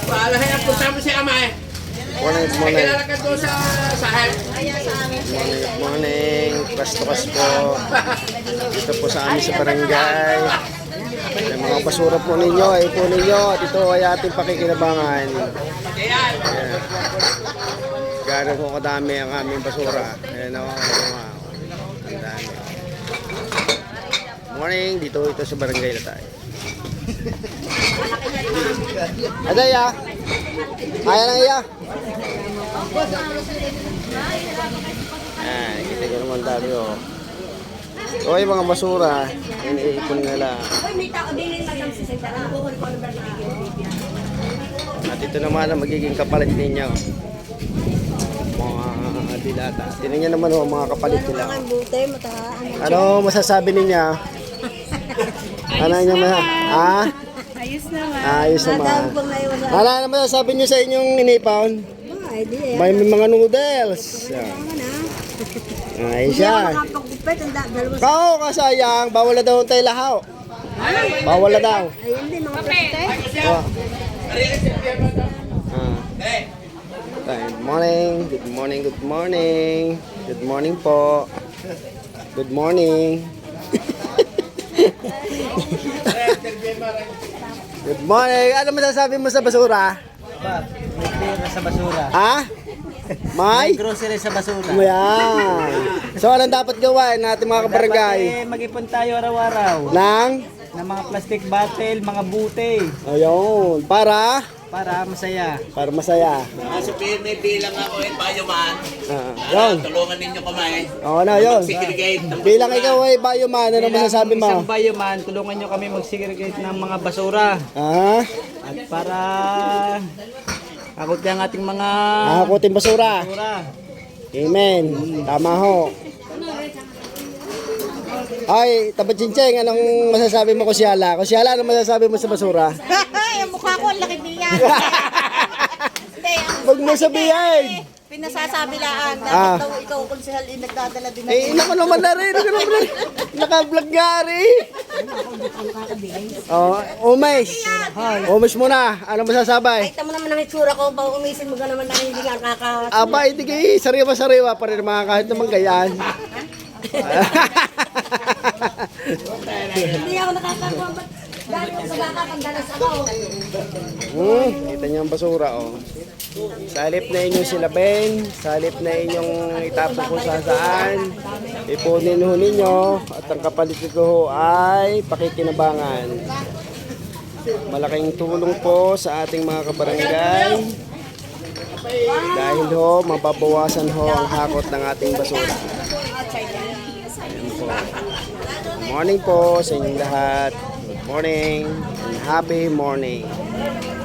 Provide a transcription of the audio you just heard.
Paalahan po sa si Amay. Morning, Ay, morning. kilalakad doon sa sahel. Morning, morning. Pastukas po. Dito po sa amin sa barangay. Yung mga basura po ninyo, ay po ninyo. At ito ay ating pakikinabangan. Ayan. Gano'n po kadami ang aming basura. Ayan o. Ang dami. Morning. Dito ito sa barangay na tayo. Aday ah. Kaya na iya. Ayan, kita ko naman dami o. O yung mga basura, iniipon nila. At ito naman ang magiging kapalit ninyo. Mga dilata. Tinan nyo naman o, mga kapalit nila. Ano masasabi ninyo? Ano nyo ha? Ayos naman. Ayos naman. Ano naman masasabi nyo sa inyong inipon? May mga noodles. Ayos yan. Kao kasayang, bawal na daw tayo lahaw. Bawal na daw. Good morning, good morning, good morning. Good morning po. Good morning. Good morning. Ano masasabi mo sa basura? May pera sa basura. Ha? May? May grocery sa basura. Yan. So anong dapat gawin natin mga kabarangay? Dapat mag-ipon tayo araw-araw Nang? ng mga plastic bottle, mga bute Ayun. Para masaya. masaya. Sabihin may bilang ako yung bayuman. Yun. Tulungan ninyo kamay. Oo na, yun. Segregate. Bilang ikaw ay bioman, ano masasabi mo? Isang bayuman, tulungan nyo kami mag-segregate ng mga basura. Ha? At para akot ang ating mga Nakakutin basura. basura. Amen. Tama ho. Ay, Tabachinceng, anong masasabi mo Kusyala? Kusyala, anong masasabi mo sa basura? Yung mukha ko, ang laki niya. Hindi, Huwag mo sabihin. pinasasabi laan. Ah. Dapat daw ikaw konsehal nagdadala din. Eh, ina ko naman na rin. Naka-vlog nga rin. Oh, Umes. Umes muna. Ano masasabay? Ay, tamo naman ang itsura ko. Ba umisin mo ka naman na hindi nga kaka... Aba, hindi kayo sariwa-sariwa pa rin mga kahit naman gayaan. Hindi ako nakakakuha. Ba't dahil ko sa baka pag dalas ako? Kita niyo ang basura, oh. Salip na inyong silabin, salip na inyong itapon kung saan, ipunin ho ninyo, at ang kapalit nito ho ay pakikinabangan. Malaking tulong po sa ating mga kabarangay. Dahil ho, mababawasan ho ang hakot ng ating basura. Ayan po. Good morning po sa inyong lahat. Good morning and happy morning.